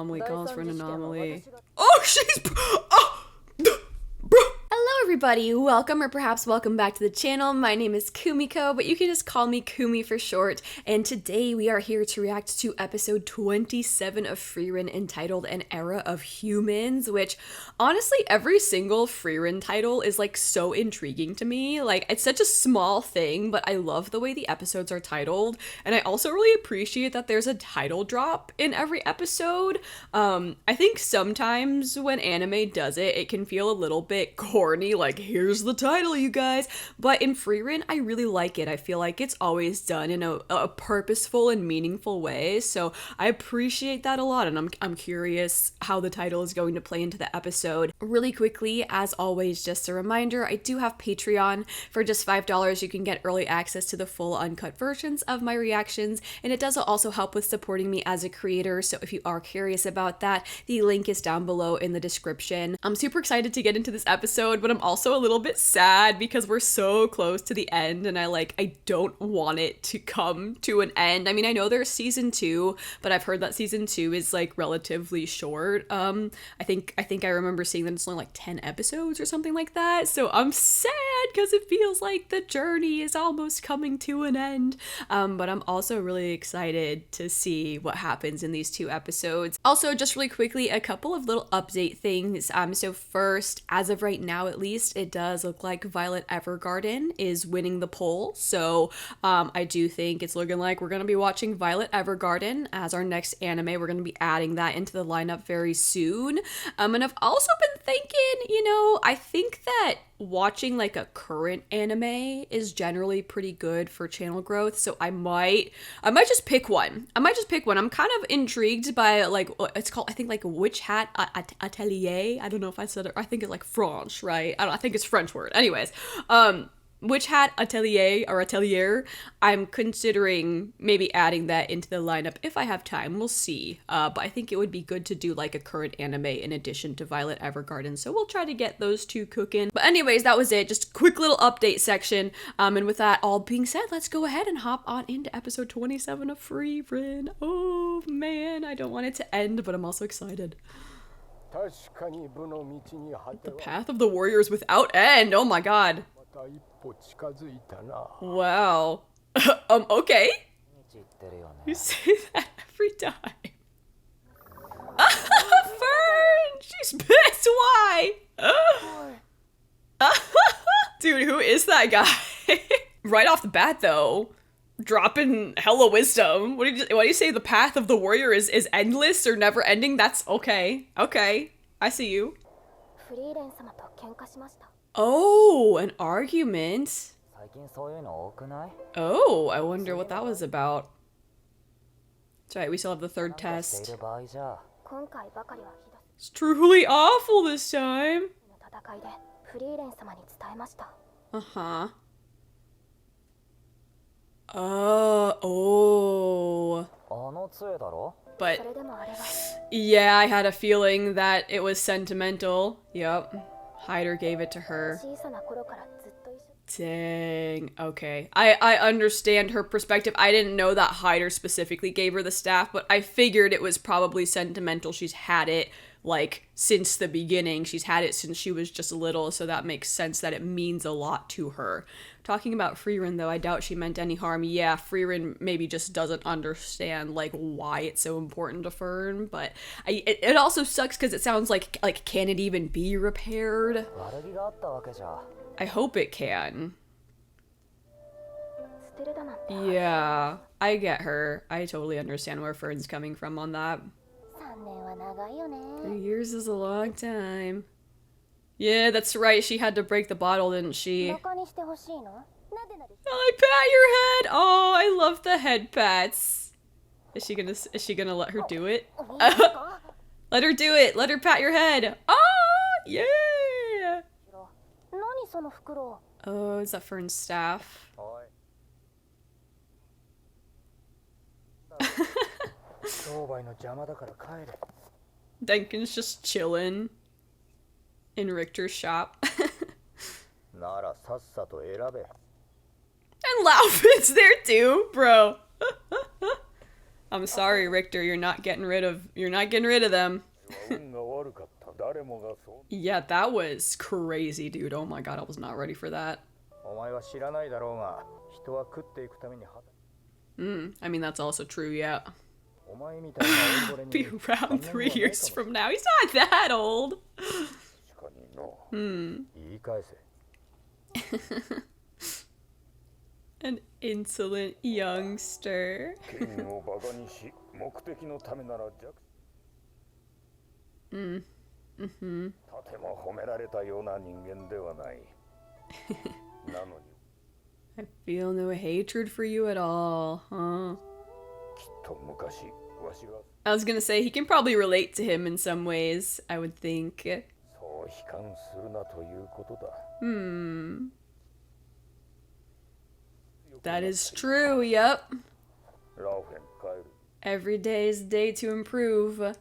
anomaly calls for an anomaly. Oh, she's... Oh! Bro! Hello everybody, welcome or perhaps welcome back to the channel. My name is Kumiko, but you can just call me Kumi for short, and today we are here to react to episode 27 of Frieren entitled An Era of Humans, which honestly every single Frieren title is like so intriguing to me. Like, it's such a small thing, but I love the way the episodes are titled, and I also really appreciate that there's a title drop in every episode. I think sometimes when anime does it, it can feel a little bit corny, like, here's the title, you guys. But in Frieren, I really like it. I feel like it's always done in a purposeful and meaningful way, so I appreciate that a lot, and I'm curious how the title is going to play into the episode. Really quickly, as always, just a reminder, I do have Patreon. For just $5, you can get early access to the full uncut versions of my reactions, and it does also help with supporting me as a creator, so if you are curious about that, the link is down below in the description. I'm super excited to get into this episode, but I'm also a little bit sad because we're so close to the end, and I don't want it to come to an end. I mean, I know there's season 2, but I've heard that season 2 is like relatively short. I think I remember seeing that it's only like 10 episodes or something like that, so I'm sad because it feels like the journey is almost coming to an end. But I'm also really excited to see what happens in these 2 episodes. Also, just really quickly, a couple of little update things. So first, as of right now at least, it does look like Violet Evergarden is winning the poll. So I do think it's looking like we're going to be watching Violet Evergarden as our next anime. We're going to be adding that into the lineup very soon. And I've also been thinking, I think that watching like a current anime is generally pretty good for channel growth, so I might just pick one. I'm kind of intrigued by like it's called, I think, like Witch Hat Atelier. I don't know if I said it. I think it's like French, right? I think it's French word. Anyways, Witch Hat Atelier or Atelier, I'm considering maybe adding that into the lineup if I have time. We'll see. But I think it would be good to do like a current anime in addition to Violet Evergarden, so we'll try to get those 2 cooking. But anyways, that was it. Just a quick little update section. And with that all being said, let's go ahead and hop on into episode 27 of Frieren. Oh man, I don't want it to end, but I'm also excited. The path of the warriors without end. Oh my god. Wow. Okay. You say that every time. Fern! She's pissed. Why? Dude, who is that guy? Right off the bat, though, dropping hella wisdom. What do you say? The path of the warrior is endless or never ending? That's okay. Okay. I see you. Oh, an argument. Oh, I wonder what that was about. That's right, we still have the 3rd test. It's truly awful this time. Uh-huh. Oh. But yeah, I had a feeling that it was sentimental. Yep. Hyder gave it to her. Dang. Okay. I understand her perspective. I didn't know that Hyder specifically gave her the staff, but I figured it was probably sentimental. She's had it, like, since the beginning. She's had it since she was just little, so that makes sense that it means a lot to her. Talking about Frieren, though, I doubt she meant any harm. Yeah, Frieren maybe just doesn't understand, like, why it's so important to Fern, but it also sucks because it sounds like, can it even be repaired? I hope it can. Yeah, I get her. I totally understand where Fern's coming from on that. 3 years is a long time. Yeah, that's right. She had to break the bottle, didn't she? I pat your head. Oh, I love the head pats. Is she gonna let her do it? Let her do it. Let her pat your head. Oh, yeah. Oh, is that Fern's staff? Denkin's just chilling in Richter's shop. And Laufen's there too, bro. I'm sorry, Richter, you're not getting rid of them. Yeah, that was crazy, dude. Oh my god, I was not ready for that. I mean, that's also true, yeah. Be around 3 years from now. He's not that old. An insolent youngster. I feel no hatred for you at all, huh? I was gonna say, he can probably relate to him in some ways, I would think. That is true, yep. Every day is a day to improve. What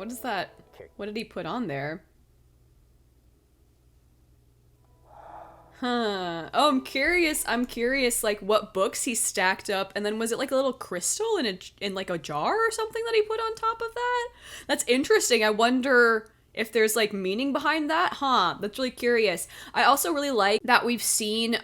is that? What did he put on there? Huh. Oh, I'm curious, like, what books he stacked up, and then was it like a little crystal in like a jar or something that he put on top of that? That's interesting. I wonder if there's like meaning behind that. Huh. That's really curious. I also really like that we've seen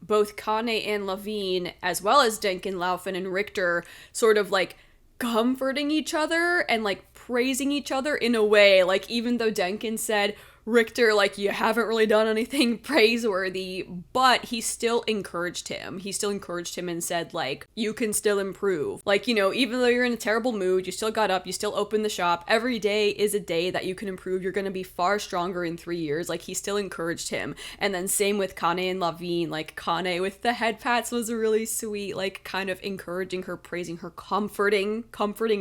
both Kane and Lavigne, as well as Denkin, Laufen, and Richter, sort of like comforting each other and like praising each other in a way. Like, even though Denkin said, Richter, like, you haven't really done anything praiseworthy, but he still encouraged him. He still encouraged him and said, like, you can still improve. Like, you know, even though you're in a terrible mood, you still got up, you still opened the shop. Every day is a day that you can improve. You're going to be far stronger in 3 years. Like, he still encouraged him. And then same with Kane and Lavigne. Like, Kane with the head pats was really sweet, like, kind of encouraging her, praising her, comforting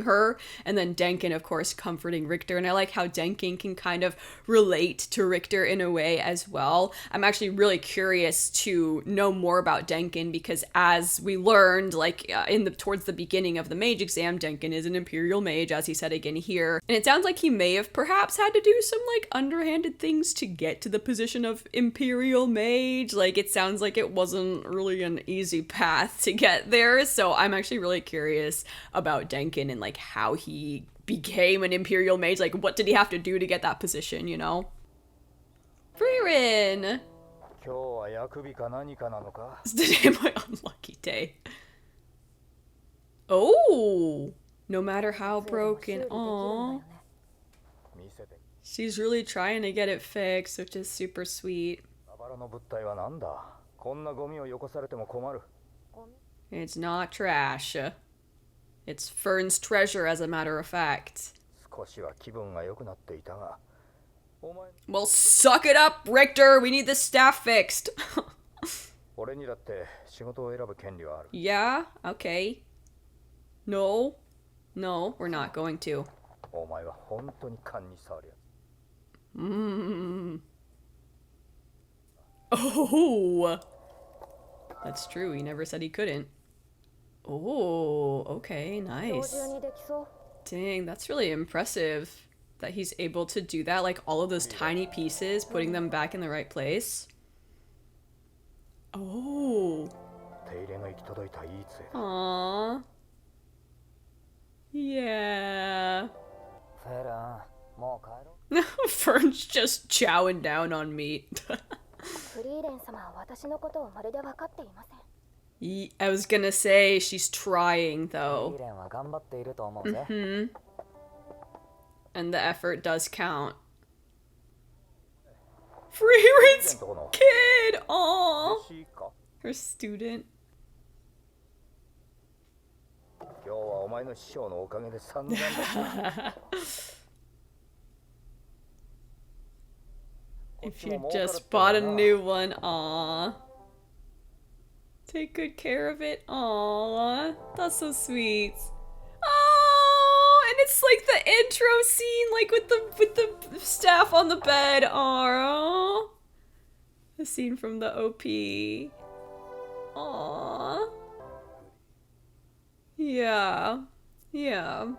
her. And then Denkin, of course, comforting Richter. And I like how Denkin can kind of relate to Richter in a way as well. I'm actually really curious to know more about Denkin, because as we learned, like, towards the beginning of the mage exam, Denkin is an imperial mage, as he said again here. And it sounds like he may have perhaps had to do some, like, underhanded things to get to the position of imperial mage. Like, it sounds like it wasn't really an easy path to get there. So I'm actually really curious about Denkin and, like, how he became an imperial mage. Like, what did he have to do to get that position, you know? Frieren! Today my unlucky day. Oh! No matter how broken. Aww. She's really trying to get it fixed, which is super sweet. It's not trash. It's Fern's treasure, as a matter of fact. Well, suck it up, Richter! We need the staff fixed! Yeah? Okay. No. No, we're not going to. Oh! That's true, he never said he couldn't. Oh, okay, nice. Dang, that's really impressive that he's able to do that, like all of those tiny pieces, putting them back in the right place. Oh. Aww. Yeah. Fern's just chowing down on meat. I was gonna say, she's trying, though. And the effort does count. Frieren's kid! Aww! Her student. If you just bought a new one, aww. Take good care of it, aww. That's so sweet. Oh, and it's like the intro scene, like with the staff on the bed. Aww. The scene from the OP. Aww. Yeah. Yeah.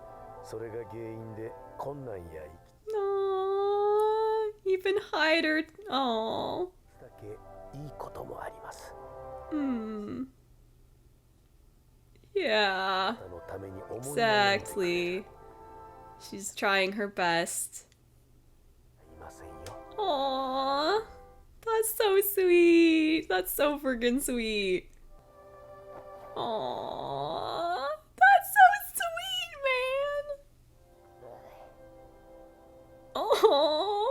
Aww. Even Hyder. Aww. Yeah, exactly. She's trying her best. Aww, that's so sweet. That's so freaking sweet. Aww, that's so sweet, man. Aww.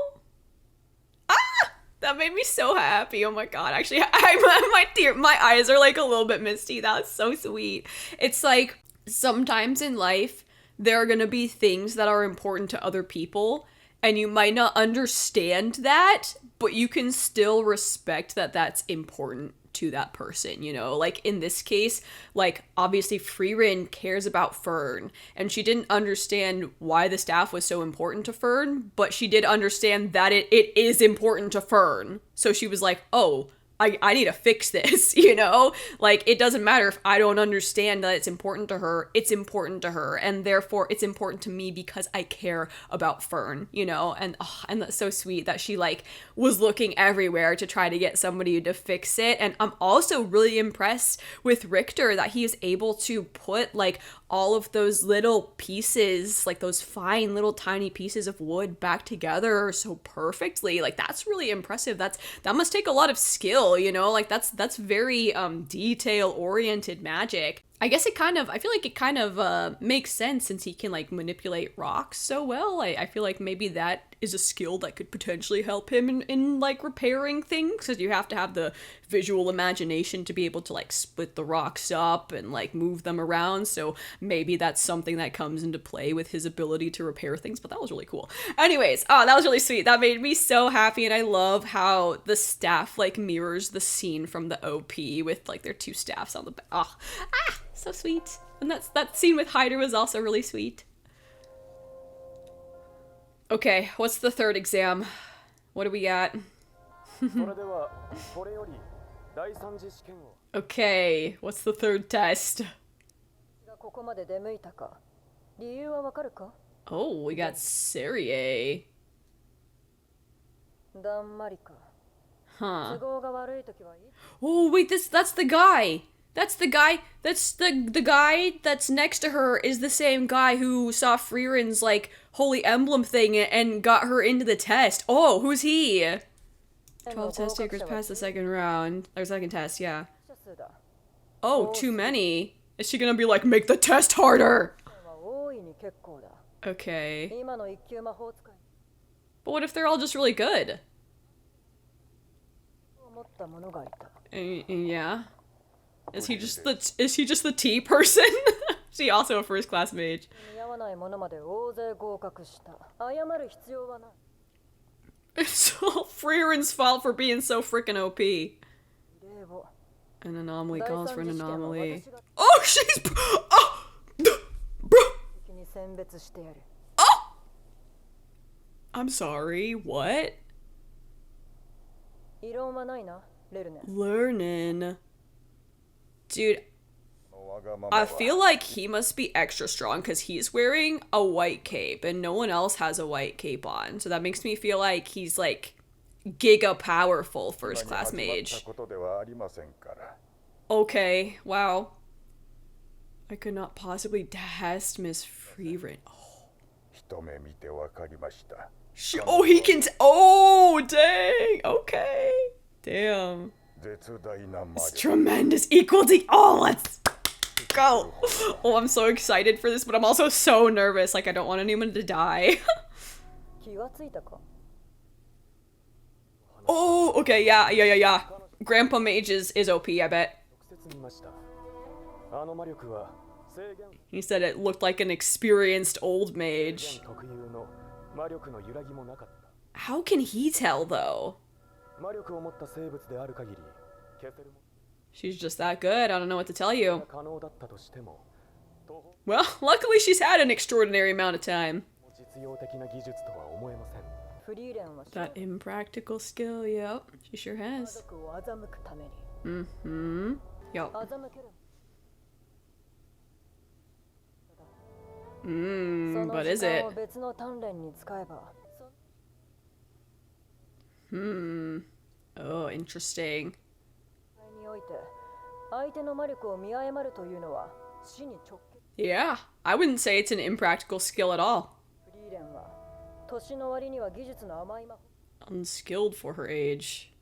That made me so happy. Oh my god. Actually, my eyes are like a little bit misty. That's so sweet. It's like sometimes in life there are going to be things that are important to other people and you might not understand that, but you can still respect that that's important to that person, you know? Like in this case, like obviously Frieren cares about Fern and she didn't understand why the staff was so important to Fern, but she did understand that it is important to Fern. So she was like, oh, I need to fix this, you know? Like, it doesn't matter if I don't understand that it's important to her. It's important to her. And therefore, it's important to me because I care about Fern, you know? And that's so sweet that she, like, was looking everywhere to try to get somebody to fix it. And I'm also really impressed with Richter that he is able to put, like, all of those little pieces, like those fine little tiny pieces of wood back together so perfectly. Like that's really impressive. That must take a lot of skill, you know? Like that's very detail oriented magic. I guess I feel like it kind of makes sense since he can like manipulate rocks so well. I feel like maybe that is a skill that could potentially help him in like repairing things, because you have to have the visual imagination to be able to like split the rocks up and like move them around. So maybe that's something that comes into play with his ability to repair things, but that was really cool. Anyways, oh, that was really sweet. That made me so happy, and I love how the staff like mirrors the scene from the OP with like their two staffs on the back. Oh, so sweet. And that scene with Hyder was also really sweet. Okay, what's the third exam? What do we got? Okay, what's the third test? Oh, we got Serie. Huh. Oh, wait, that's the guy. That's the guy that's next to her is the same guy who saw Frieren's like holy emblem thing and got her into the test. Oh, who's he? 12 test takers passed the second round. Or second test, yeah. Oh, too many. Is she gonna be like, make the test harder? Okay. But what if they're all just really good? Yeah. Is he just the T person? Is he also a first class mage? It's all Frieren's fault for being so freaking OP. An anomaly calls for an anomaly. Oh, she's oh, bro. Oh, I'm sorry. What? Learning. Dude, I feel like he must be extra strong because he's wearing a white cape and no one else has a white cape on. So that makes me feel like he's like giga powerful first class mage. Okay, wow. I could not possibly test Miss Frieren. Oh, he can. Oh, dang. Okay. Damn. It's tremendous. Equal to. Oh, let's go. Oh, I'm so excited for this, but I'm also so nervous. Like, I don't want anyone to die. Oh, okay. Yeah. Grandpa Mage is OP, I bet. He said it looked like an experienced old mage. How can he tell, though? She's just that good. I don't know what to tell you. Well, luckily she's had an extraordinary amount of time. That impractical skill, yep. She sure has. Mm-hmm. Yup. What is it? Oh, interesting. Yeah, I wouldn't say it's an impractical skill at all. Unskilled for her age.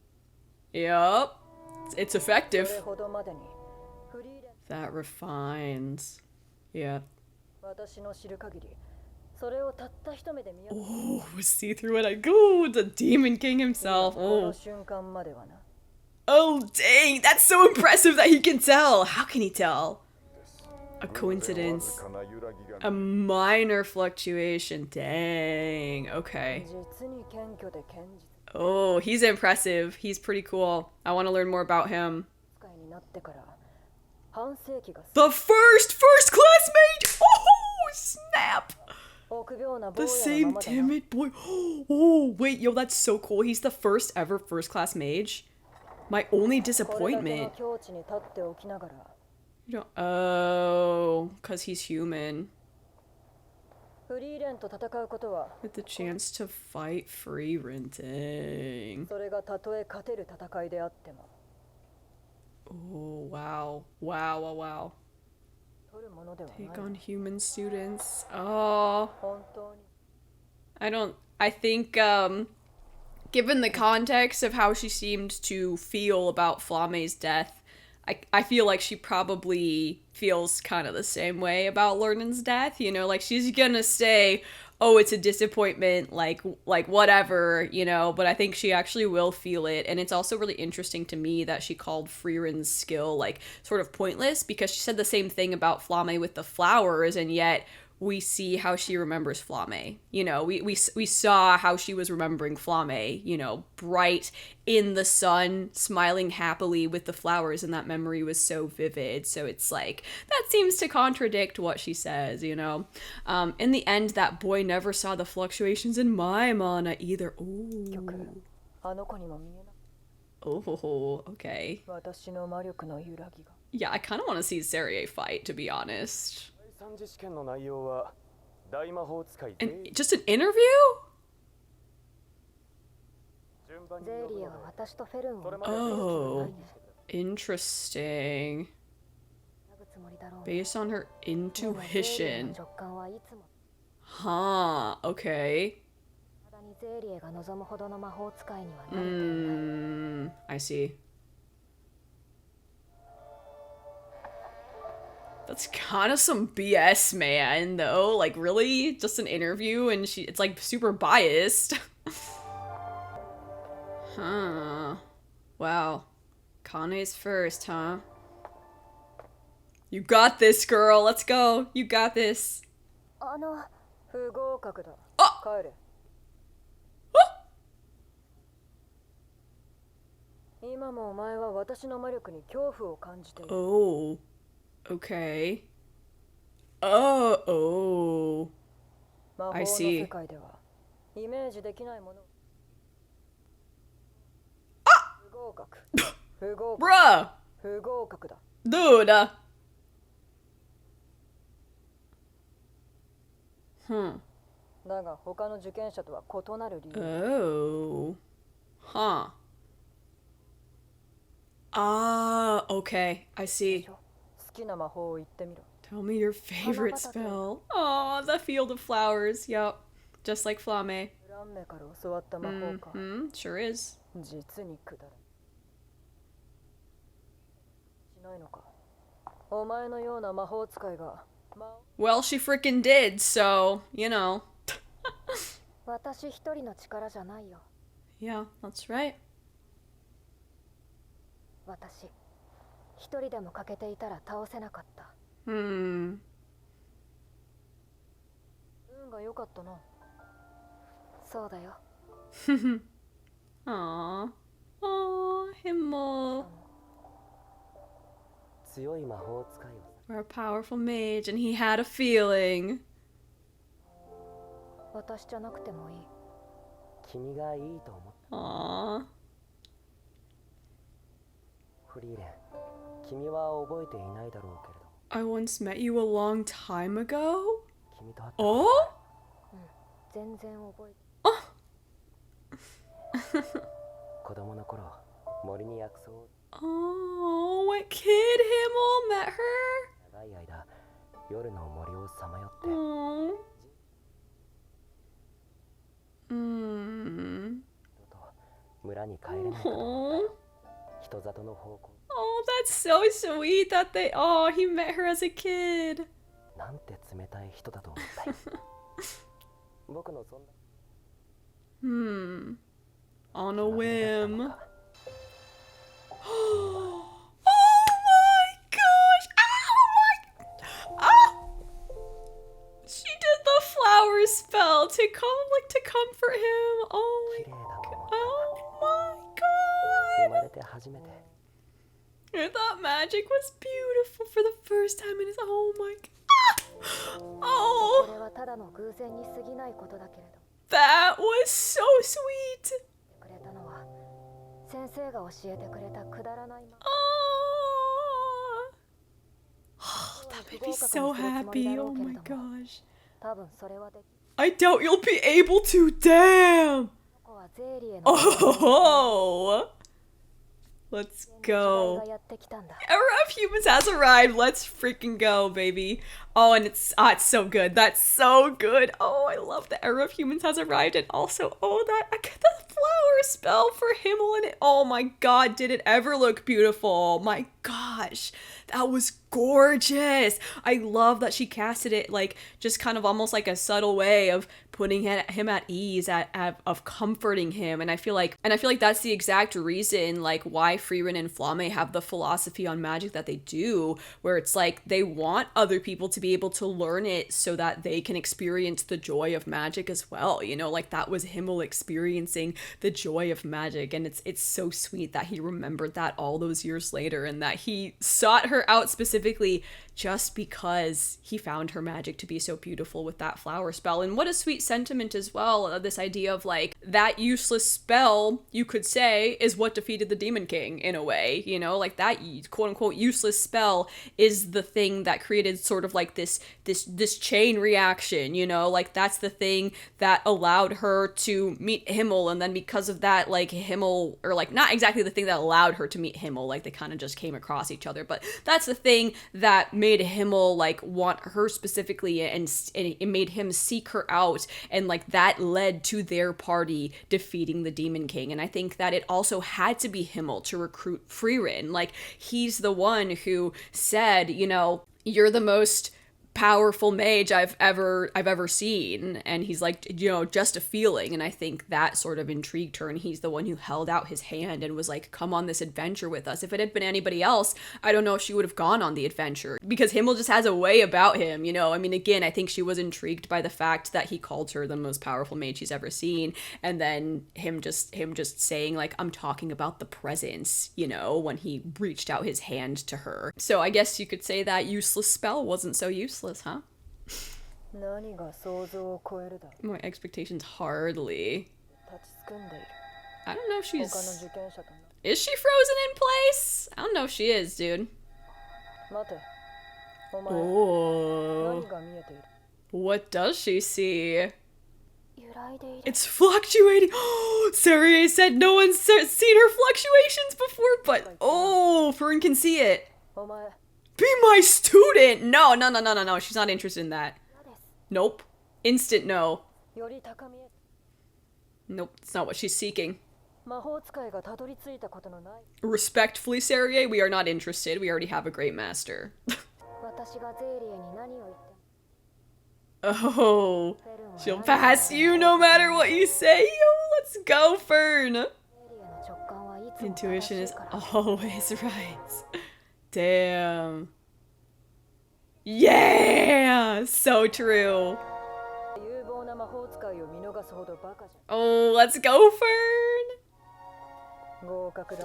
Yup. It's effective. That refines. Yeah. Oh, see through it. I go. The Demon King himself. Oh. Oh, dang. That's so impressive that he can tell. How can he tell? A coincidence. A minor fluctuation. Dang. Okay. Oh, he's impressive. He's pretty cool. I want to learn more about him. The first classmate! Oh, snap! The same timid boy. Oh, wait, yo, that's so cool. He's the first ever first class mage. My only disappointment. Oh, because he's human. With the chance to fight Frieren. Dang. Oh, wow. Wow, wow, wow. Take on human students. Oh. I think, given the context of how she seemed to feel about Flame's death, I feel like she probably feels kind of the same way about Lernan's death, you know, like she's gonna say, oh, it's a disappointment, like whatever, you know, but I think she actually will feel it. And it's also really interesting to me that she called Frieren's skill like sort of pointless, because she said the same thing about Flame with the flowers, and yet we see how she remembers Flame. You know, we saw how she was remembering Flame, you know, bright in the sun, smiling happily with the flowers, and that memory was so vivid. So it's like, that seems to contradict what she says, you know. In the end, that boy never saw the fluctuations in my mana either. Ooh. Oh, okay. Yeah, I kind of want to see Serie fight, to be honest. And just an interview? Oh, interesting. Based on her intuition. Huh, okay. I see. That's kind of some BS, man, though. Like, really? Just an interview and it's like super biased. Huh. Wow. Kane's first, huh? You got this, girl. Let's go. You got this. Oh! Oh. Okay. Oh. I see. Ah! Bruh! Dude! Oh. Huh. Ah, okay. I see. Tell me your favorite spell. Aw, the Field of Flowers. Yup. Just like Flame. Sure is. Well, she freaking did, so, you know. Yeah, that's right. Aww. Aww, himmel. We're a powerful mage, and he had a feeling. Aww. I once met you a long time ago? Oh? Oh. Oh, what kid Himmel met her? Aww. Aww. Oh, that's so sweet that he met her as a kid. On a whim. Oh my gosh! Oh! She did the flower spell to comfort him. Oh my god! I thought magic was beautiful for the first time in his. Oh my god! Oh! That was so sweet. Oh, that made me so happy. Oh my gosh. I doubt you'll be able to. Damn. Oh. Let's go. Era of Humans has arrived. Let's freaking go, baby. Oh, and it's so good. That's so good. Oh, I love the Era of Humans has arrived. And also, I get the flower spell for Himmel in it. Oh my god, did it ever look beautiful? My gosh, that was gorgeous. I love that she casted it like just kind of almost like a subtle way of putting him at ease, of comforting him. And I feel like that's the exact reason like why Frieren and Flamme have the philosophy on magic that they do, where it's like they want other people to be able to learn it so that they can experience the joy of magic as well. You know, like that was Himmel experiencing the joy of magic, and it's so sweet that he remembered that all those years later, and that he sought her out specifically just because he found her magic to be so beautiful with that flower spell. And what a sweet sentiment as well, this idea of like that useless spell, you could say, is what defeated the Demon King in a way, you know, like that quote unquote useless spell is the thing that created sort of like this chain reaction, you know, like that's the thing that allowed her to meet Himmel. And then because of that, like Himmel, or like not exactly the thing that allowed her to meet Himmel, like they kind of just came across each other, but that's the thing that made Himmel like want her specifically, and it made him seek her out, and like that led to their party defeating the Demon King. And I think that it also had to be Himmel to recruit Frieren. Like he's the one who said, you know, you're the most powerful mage I've ever seen, and he's like, you know, just a feeling. And I think that sort of intrigued her, and he's the one who held out his hand and was like, come on this adventure with us. If it had been anybody else, I don't know if she would have gone on the adventure, because Himmel just has a way about him, you know. I mean, again, I think she was intrigued by the fact that he called her the most powerful mage he's ever seen, and then him just saying like, I'm talking about the presence, you know, when he reached out his hand to her. So I guess you could say that useless spell wasn't so useless, huh? My expectations hardly. I don't know if she's... Is she frozen in place? I don't know if she is, dude. Oh. What does she see? It's fluctuating. Oh, Sarie said no one's seen her fluctuations before, but oh, Frieren can see it. Be my student! No, she's not interested in that. Nope. Instant no. Nope, it's not what she's seeking. Respectfully, Sarie, we are not interested. We already have a great master. Oh, she'll pass you no matter what you say. Yo, let's go, Fern. Intuition is always right. Damn. Yeah! So true. Oh, let's go, Fern!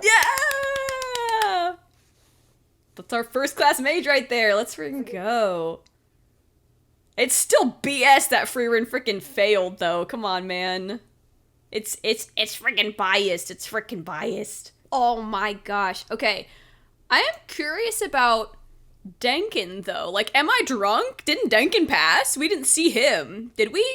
Yeah! That's our first class mage right there. Let's freaking go. It's still BS that Frieren freaking failed, though. Come on, man. It's freaking biased. It's freaking biased. Oh my gosh. Okay. I am curious about Denkin, though. Like, am I drunk? Didn't Denkin pass? We didn't see him. Did we?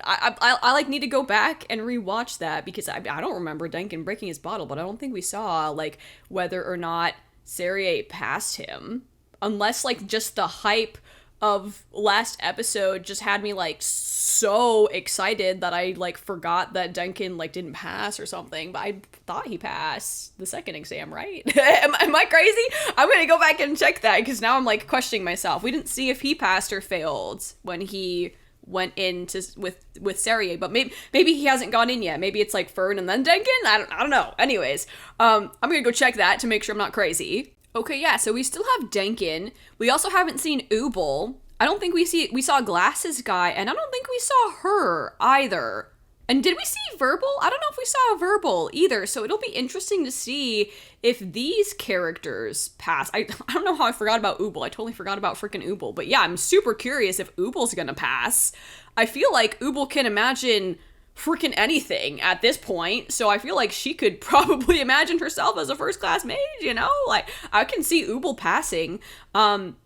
I like need to go back and rewatch that, because I don't remember Denkin breaking his bottle, but I don't think we saw like whether or not Sarie passed him. unless like just the hype of last episode just had me like so excited that I like forgot that Denkin like didn't pass or something, but I thought he passed the second exam, right? am I crazy? I'm gonna go back and check that because now I'm like questioning myself. We didn't see if he passed or failed when he went in to with Serie, but maybe he hasn't gone in yet. Maybe it's like Fern and then Denkin. I don't know. Anyways, I'm gonna go check that to make sure I'm not crazy. Okay, yeah, so we still have Denkin. We also haven't seen Ubel. I don't think we saw Glasses Guy, and I don't think we saw her either. And did we see Verbal? I don't know if we saw Verbal either, so it'll be interesting to see if these characters pass. I don't know how I forgot about Ubel. I totally forgot about freaking Ubel. But yeah, I'm super curious if Ubel's gonna pass. I feel like Ubel can imagine freaking anything at this point, so I feel like she could probably imagine herself as a first class mage, you know? Like, I can see Ubel passing.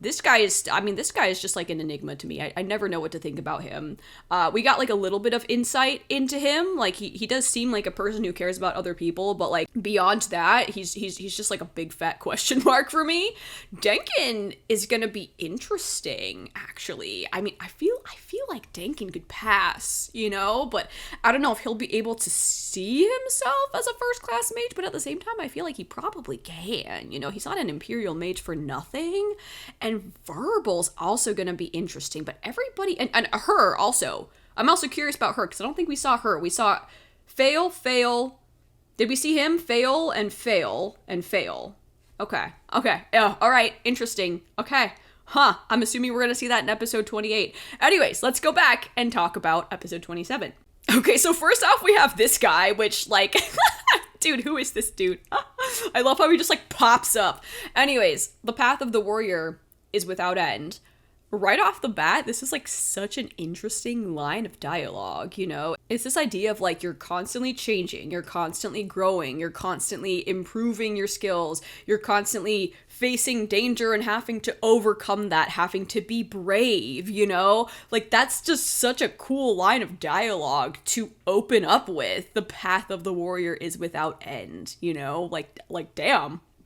This guy is just like an enigma to me. I never know what to think about him. We got like a little bit of insight into him. Like, he does seem like a person who cares about other people, but like beyond that, he's just like a big fat question mark for me. Denkin is gonna be interesting, actually. I mean, I feel like Denkin could pass, you know, but I don't know if he'll be able to see himself as a first class mage, but at the same time, I feel like he probably can. You know, he's not an Imperial mage for nothing. And Verbal's also going to be interesting, but everybody, and her also. I'm also curious about her because I don't think we saw her. We saw fail. Did we see him? Fail. Okay. Yeah, all right. Interesting. Okay. I'm assuming we're going to see that in episode 28. Anyways, let's go back and talk about episode 27. Okay, so first off, we have this guy, which, like, dude, who is this dude? I love how he just, like, pops up. Anyways, the path of the warrior is without end. Right off the bat, this is, like, such an interesting line of dialogue, you know? It's this idea of, like, you're constantly changing, you're constantly growing, you're constantly improving your skills, you're constantly facing danger and having to overcome that, having to be brave, you know? Like, that's just such a cool line of dialogue to open up with. The path of the warrior is without end, you know? Like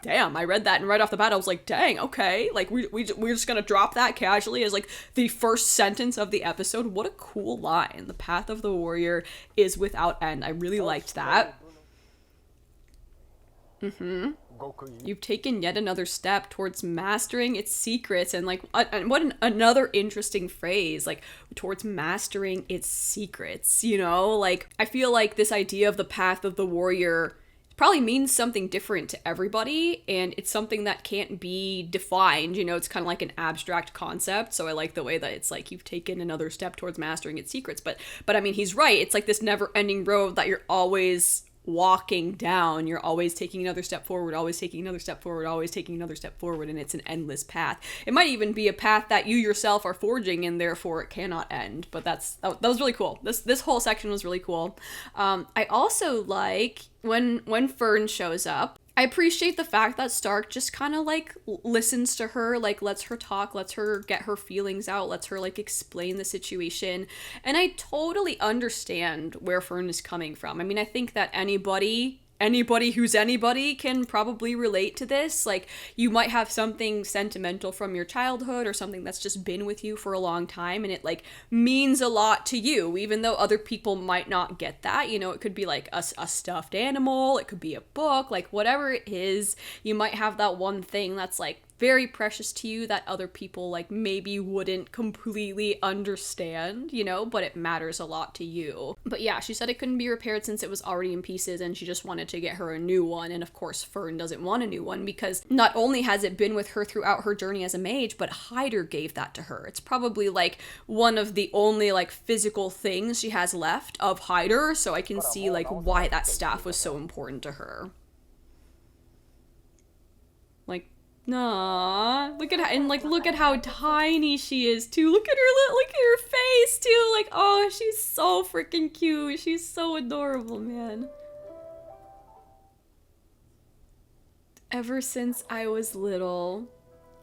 damn, I read that and right off the bat I was like, dang, okay. Like, we're just gonna drop that casually as like the first sentence of the episode. What a cool line. The path of the warrior is without end. I really liked that. You've taken yet another step towards mastering its secrets, and like another interesting phrase, like towards mastering its secrets, you know? Like, I feel like this idea of the path of the warrior probably means something different to everybody, and it's something that can't be defined, you know? It's kind of like an abstract concept, so I like the way that it's like you've taken another step towards mastering its secrets, but I mean, he's right. It's like this never-ending road that you're always walking down. You're always taking another step forward, always taking another step forward, always taking another step forward, and it's an endless path. It might even be a path that you yourself are forging, and therefore it cannot end. But that was really cool. This whole section was really cool. I also like when Fern shows up. I appreciate the fact that Stark just kind of like listens to her, like lets her talk, lets her get her feelings out, lets her like explain the situation. And I totally understand where Fern is coming from. I mean, I think that anybody who's anybody can probably relate to this. Like, you might have something sentimental from your childhood or something that's just been with you for a long time, and it like means a lot to you, even though other people might not get that. You know, it could be like a stuffed animal, it could be a book, like whatever it is, you might have that one thing that's like very precious to you that other people like maybe wouldn't completely understand, you know, but it matters a lot to you. But yeah, she said it couldn't be repaired since it was already in pieces, and she just wanted to get her a new one. And of course, Fern doesn't want a new one because not only has it been with her throughout her journey as a mage, but Hyder gave that to her. It's probably like one of the only like physical things she has left of Hyder, so I can see like why that staff was so important to her. Like, nah, look at how tiny she is too. Look at her face too. Like, oh, she's so freaking cute. She's so adorable, man. Ever since I was little,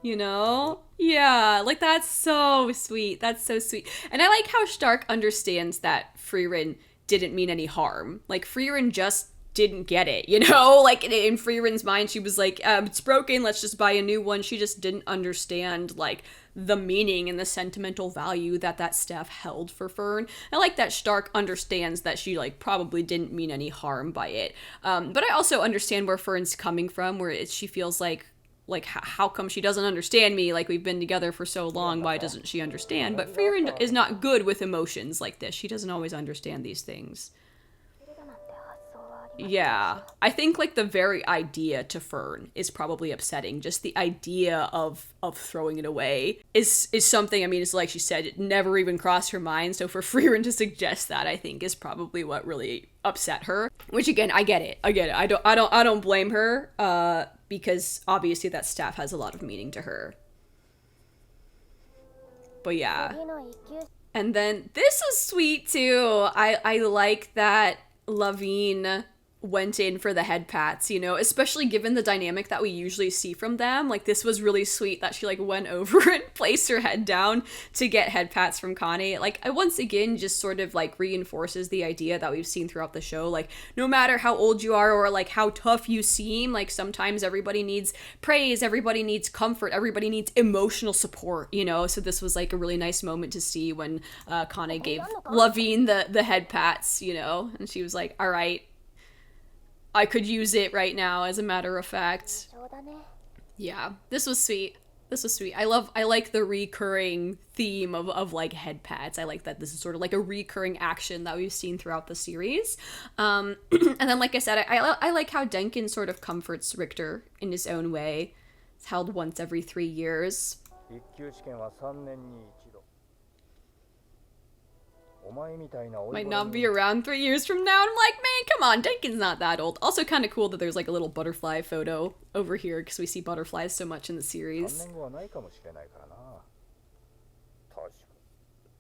you know? Yeah, like that's so sweet. That's so sweet. And I like how Stark understands that Frieren didn't mean any harm. Like, Frieren just didn't get it, you know? Like, in Frieren's mind, she was like, it's broken, let's just buy a new one. She just didn't understand, like, the meaning and the sentimental value that staff held for Fern. I like that Stark understands that she, like, probably didn't mean any harm by it. But I also understand where Fern's coming from, where she feels like how come she doesn't understand me? Like, we've been together for so long, why doesn't she understand? But Frieren is not good with emotions like this. She doesn't always understand these things. Yeah, I think, like, the very idea to Fern is probably upsetting. Just the idea of throwing it away is something, I mean, it's like she said, it never even crossed her mind. So for Frieren to suggest that, I think, is probably what really upset her. Which, again, I get it. I don't blame her. Because obviously that staff has a lot of meaning to her. But yeah. And then this was sweet too. I like that Lavigne went in for the head pats, you know, especially given the dynamic that we usually see from them. Like, this was really sweet that she, like, went over and placed her head down to get head pats from Connie. Like, I once again just sort of, like, reinforces the idea that we've seen throughout the show. Like, no matter how old you are or, like, how tough you seem, like, sometimes everybody needs praise, everybody needs comfort, everybody needs emotional support, you know? So this was, like, a really nice moment to see when Connie gave Lavigne the head pats, you know? And she was like, all right, I could use it right now, as a matter of fact. Yeah, this was sweet. This was sweet. I like the recurring theme of like head pats. I like that this is sort of like a recurring action that we've seen throughout the series. And then, like I said, I like how Denkin sort of comforts Richter in his own way. It's held once every 3 years. Might not be around 3 years from now. And I'm like, man, come on, Denkin's not that old. Also kind of cool that there's like a little butterfly photo over here because we see butterflies so much in the series.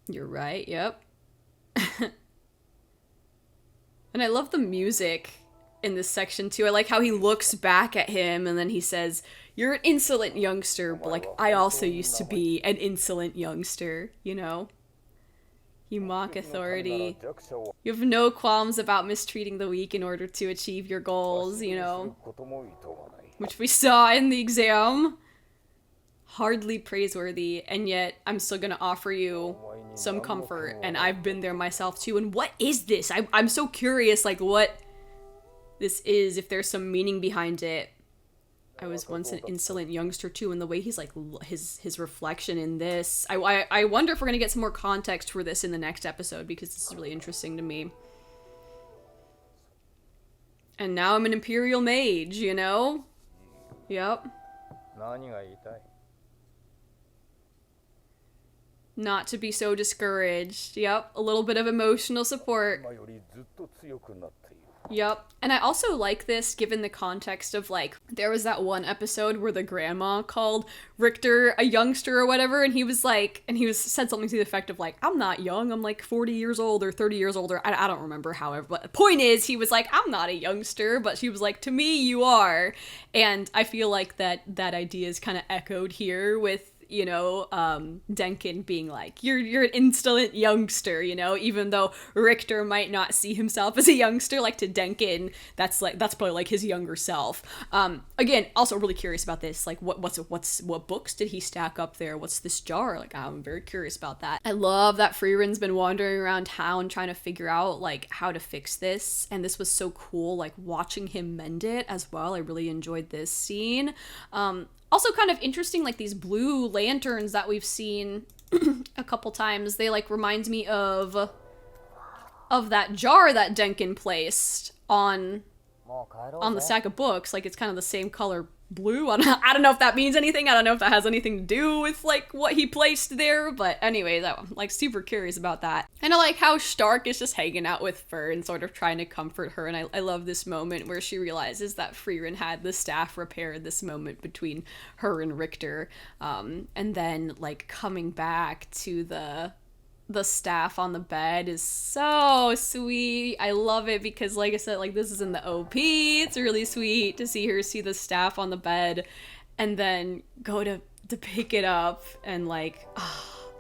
You're right, yep. And I love the music in this section too. I like how he looks back at him and then he says, you're an insolent youngster, but like, I also used to be an insolent youngster, you know? You mock authority. You have no qualms about mistreating the weak in order to achieve your goals, you know? Which we saw in the exam. Hardly praiseworthy, and yet I'm still gonna offer you some comfort, and I've been there myself too. And what is this? I'm so curious, like, what this is, if there's some meaning behind it. I was once an insolent youngster too, and the way he's like his reflection in this. I wonder if we're gonna get some more context for this in the next episode, because this is really interesting to me. And now I'm an Imperial Mage, you know? Yep. Not to be so discouraged. Yep. A little bit of emotional support. Yep. And I also like this given the context of, like, there was that one episode where the grandma called Richter a youngster or whatever, and he was like, said something to the effect of like, I'm not young, I'm like 40 years old or 30 years old, or I don't remember, however, but the point is, he was like, I'm not a youngster, but she was like, to me, you are. And I feel like that idea is kind of echoed here with, you know, Denkin being like, you're an insolent youngster, you know, even though Richter might not see himself as a youngster, like to Denkin, that's probably like his younger self. Again, also really curious about this, like what books did he stack up there? What's this jar? Like, I'm very curious about that. I love that Frieren's been wandering around town trying to figure out like how to fix this, and this was so cool, like watching him mend it as well. I really enjoyed this scene. Also kind of interesting, like these blue lanterns that we've seen a couple times. They like reminds me of that jar that Denkin placed on the stack of books. Like, it's kind of the same color blue. I don't know if that means anything. I don't know if that has anything to do with like what he placed there, but anyways, I'm like super curious about that. And I like how Stark is just hanging out with Fern, sort of trying to comfort her, and I love this moment where she realizes that Frieren had the staff repaired, this moment between her and Richter, and then like coming back to the staff on the bed is so sweet. I love it because, like I said, like this is in the OP. It's really sweet to see her see the staff on the bed and then go to pick it up and like, oh.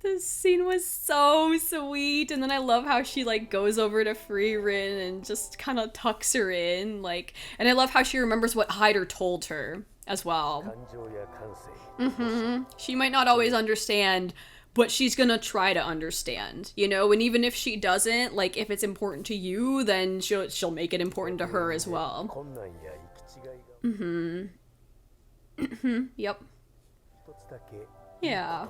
This This scene was so sweet. And then I love how she like goes over to Frieren and just kind of tucks her in, like, and I love how she remembers what Hyder told her as well. She might not always understand, but she's gonna try to understand, you know? And even if she doesn't, like, if it's important to you, then she'll make it important to her as well. Yep. Yeah.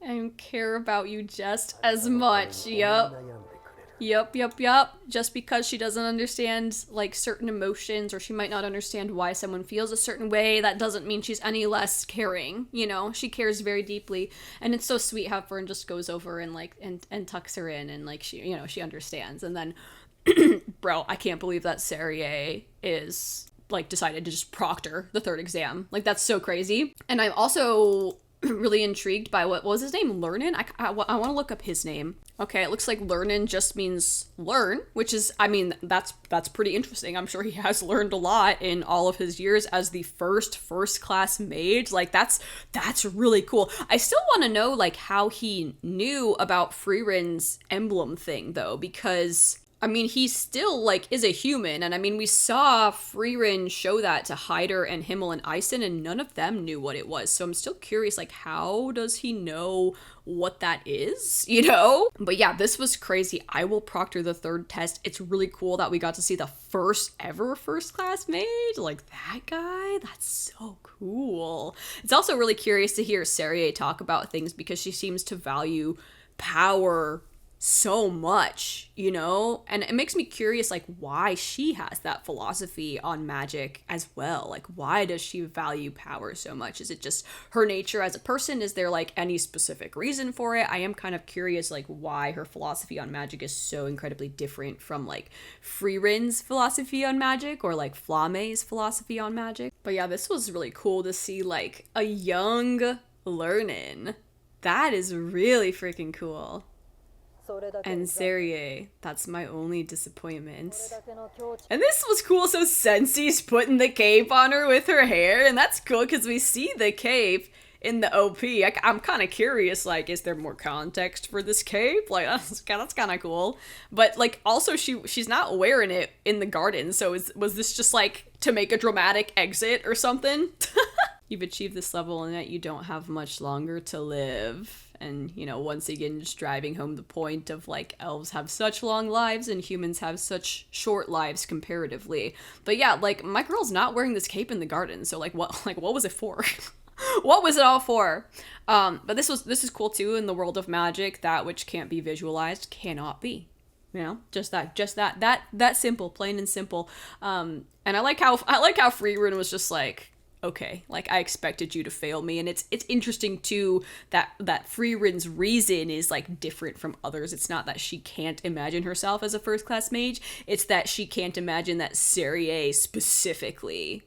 And care about you just as much. Yep. Just because she doesn't understand, like, certain emotions, or she might not understand why someone feels a certain way, that doesn't mean she's any less caring, you know? She cares very deeply. And it's so sweet how Frieren just goes over and, like, and tucks her in, and, like, she, you know, she understands. And then, bro, I can't believe that Serie is, like, decided to just proctor the third exam. Like, that's so crazy. And I'm also really intrigued by what was his name? Lernan? I want to look up his name. Okay, it looks like Lernan just means learn, which is, I mean, that's pretty interesting. I'm sure he has learned a lot in all of his years as the first class mage. Like, that's really cool. I still want to know, like, how he knew about Frieren's emblem thing, though, because I mean, he still, like, is a human, and I mean, we saw Frieren show that to Hyder and Himmel and Eisen, and none of them knew what it was, so I'm still curious, like, how does he know what that is, you know? But yeah, this was crazy. I will proctor the third test. It's really cool that we got to see the first ever first class mage, like, that guy. That's so cool. It's also really curious to hear Serie talk about things, because she seems to value power so much, you know? And it makes me curious, like, why she has that philosophy on magic as well. Like, why does she value power so much? Is it just her nature as a person? Is there, like, any specific reason for it? I am kind of curious, like, why her philosophy on magic is so incredibly different from, like, Frieren's philosophy on magic, or, like, Flame's philosophy on magic. But yeah, this was really cool to see, like, a young Lernan. That is really freaking cool. And Serie, that's my only disappointment. And this was cool, so Sensei's putting the cape on her with her hair, and that's cool because we see the cape in the OP. I'm kind of curious, like, is there more context for this cape? Like, that's kind of cool. But, like, also she's not wearing it in the garden, so was this just, like, to make a dramatic exit or something? You've achieved this level and yet you don't have much longer to live. And, you know, once again, just driving home the point of, like, elves have such long lives and humans have such short lives comparatively. But yeah, like, my girl's not wearing this cape in the garden, so, like, what was it for? What was it all for? But this is cool too. In the world of magic, that which can't be visualized cannot be. You know, just that simple, plain and simple. And I like how Frieren was just like, okay, like, I expected you to fail me. And it's interesting too that Frieren's reason is, like, different from others. It's not that she can't imagine herself as a first class mage, it's that she can't imagine that Serie specifically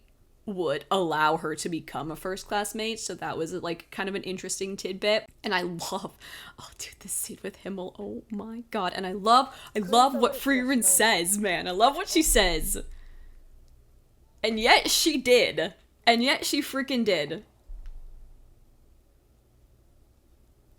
would allow her to become a first class mage. So that was, like, kind of an interesting tidbit. And I love, oh dude, this scene with Himmel, oh my god. And I love what Frieren says, man. I love what she says. And yet she did. And yet she freaking did.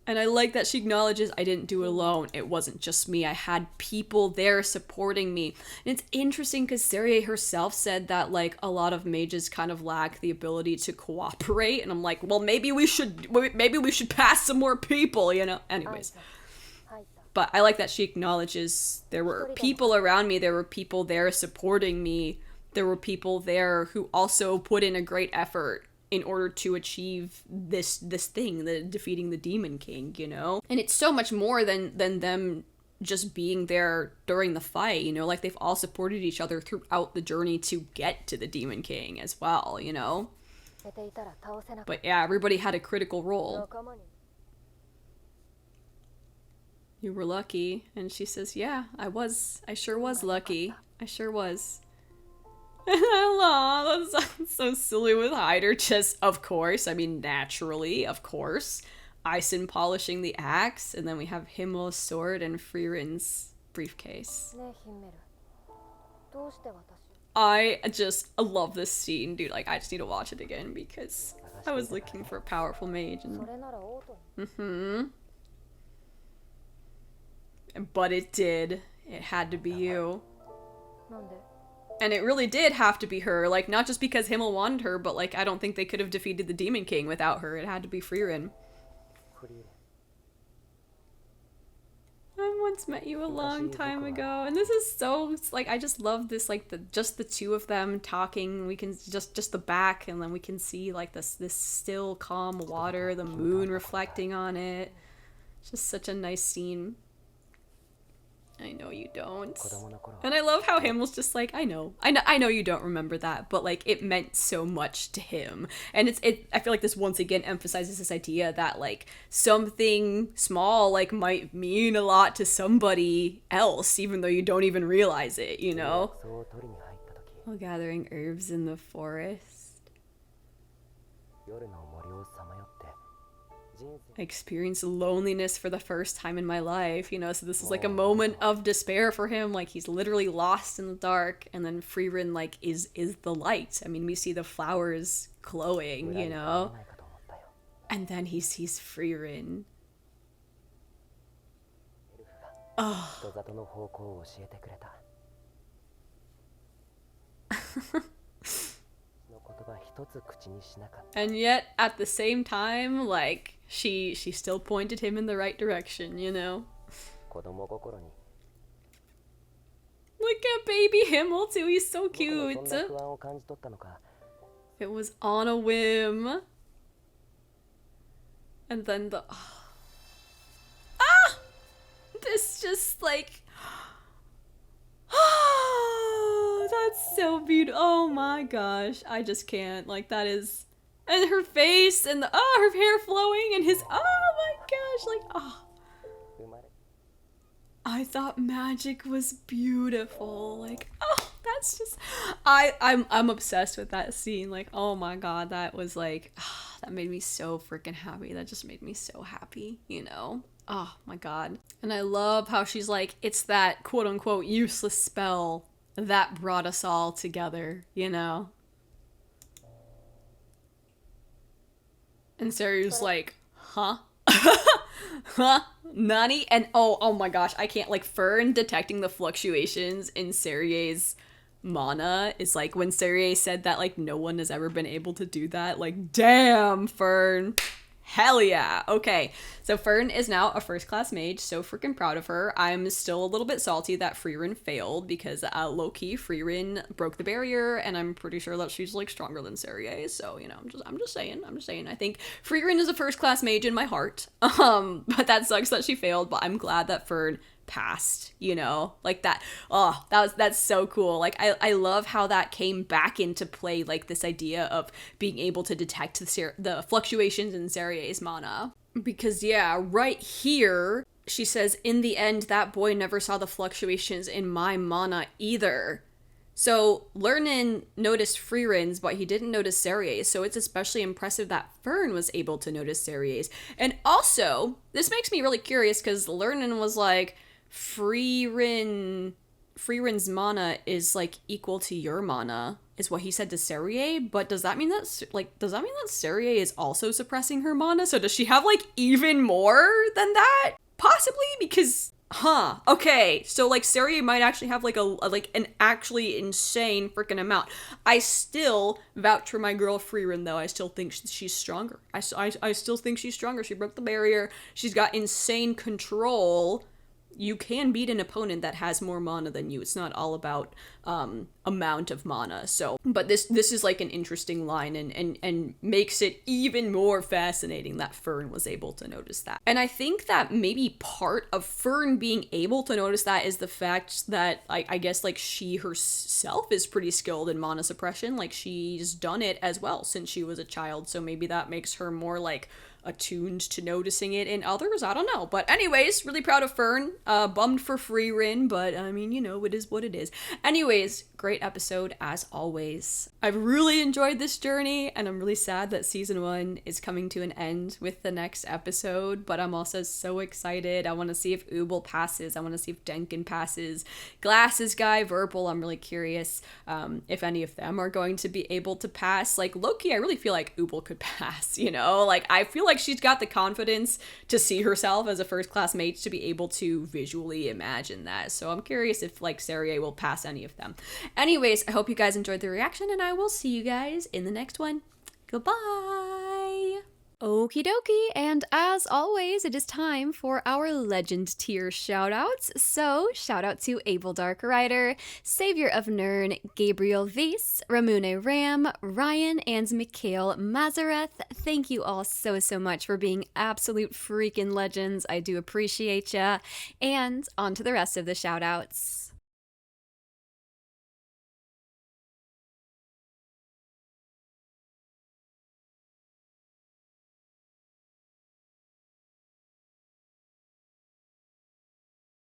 And I like that she acknowledges, I didn't do it alone. It wasn't just me. I had people there supporting me. And it's interesting because Serie herself said that, like, a lot of mages kind of lack the ability to cooperate. And I'm like, well, maybe we should pass some more people, you know? Anyways. But I like that she acknowledges there were people around me. There were people there supporting me. There were people there who also put in a great effort in order to achieve this thing, the defeating the Demon King, you know? And it's so much more than them just being there during the fight, you know? Like, they've all supported each other throughout the journey to get to the Demon King as well, you know? But yeah, everybody had a critical role. You were lucky. And she says, yeah, I sure was lucky. I sure was. I love that's so silly with Hyder, just, of course, I mean, naturally, of course, Eisen polishing the axe, and then we have Himmel's sword and Frieren's briefcase. I just love this scene, dude. Like, I just need to watch it again because I was looking for a powerful mage. And... But it did. It had to be you. And it really did have to be her. Like, not just because Himmel wanted her, but like, I don't think they could have defeated the Demon King without her. It had to be Frieren. I once met you a long time ago, and this is so, like, I just love this, like, just the two of them talking. We can just the back, and then we can see like this still calm water, the moon reflecting on it. It's just such a nice scene. I know you don't. And I love how Himmel's just like, I know you don't remember that, but like it meant so much to him. And I feel like this once again emphasizes this idea that like something small like might mean a lot to somebody else, even though you don't even realize it, you know? While gathering herbs in the forest. I experienced loneliness for the first time in my life, you know, so this is like a moment of despair for him, like he's literally lost in the dark, and then Frieren like is the light. I mean, we see the flowers glowing, you know, and then he sees Frieren. Oh. And yet at the same time, like she still pointed him in the right direction, you know. Look at baby Himmel too, he's so cute. It was on a whim. And then this just like that's so beautiful. Oh my gosh, I just can't. Like that is, and her face and her hair flowing and his, oh my gosh, like I thought magic was beautiful. Like that's just, I'm obsessed with that scene. Like oh my god, that was like that made me so freaking happy. That just made me so happy, you know. Oh my god. And I love how she's like, it's that quote unquote useless spell that brought us all together, you know? And Saryu's like, huh? Huh? Nani? And oh my gosh, I can't, like, Fern detecting the fluctuations in Serie's mana is like, when Serie said that, like, no one has ever been able to do that, like, damn, Fern. Hell yeah. Okay, so Fern is now a first-class mage, so freaking proud of her. I'm still a little bit salty that Frieren failed because low-key Frieren broke the barrier, and I'm pretty sure that she's like stronger than Serie, so you know, I'm just saying. I think Frieren is a first-class mage in my heart. But that sucks that she failed, but I'm glad that Fern passed, you know, like that. That's so cool. Like I love how that came back into play, like this idea of being able to detect the fluctuations in Serie's mana, because yeah, right here she says, in the end that boy never saw the fluctuations in my mana either. So Lernen noticed Frieren's, but he didn't notice Serie's, so it's especially impressive that Fern was able to notice Serie's. And also, this makes me really curious because Lernen was like, Frieren's mana is like equal to your mana, is what he said to Serie, but does that mean that Serie is also suppressing her mana? So does she have like even more than that? Possibly, because okay, so like Serie might actually have like an actually insane freaking amount. I still vouch for my girl Frieren though. I still think she's stronger. I still think she's stronger. She broke the barrier. She's got insane control. You can beat an opponent that has more mana than you. It's not all about amount of mana. So, but this is like an interesting line and makes it even more fascinating that Fern was able to notice that. And I think that maybe part of Fern being able to notice that is the fact that I guess like she herself is pretty skilled in mana suppression. Like she's done it as well since she was a child. So maybe that makes her more like attuned to noticing it in others. I don't know. But anyways, really proud of Fern. Bummed for Frieren, but I mean, you know, it is what it is. Anyways, great episode as always. I've really enjoyed this journey, and I'm really sad that season 1 is coming to an end with the next episode, but I'm also so excited. I want to see if Ubel passes. I want to see if Denkin passes. Glasses guy, Verbal, I'm really curious if any of them are going to be able to pass. Like, Loki, I really feel like Ubel could pass, you know? Like, I feel like she's got the confidence to see herself as a first-class mage to be able to visually imagine that. So I'm curious if, like, Saria will pass any of them. Anyways, I hope you guys enjoyed the reaction, and I will see you guys in the next one. Goodbye! Okie dokie, and as always, it is time for our legend tier shoutouts. So, shout out to Abel Dark Rider, Savior of Nern, Gabriel Weiss, Ramune Ram, Ryan, and Mikhail Mazareth. Thank you all so much for being absolute freaking legends. I do appreciate ya. And on to the rest of the shoutouts.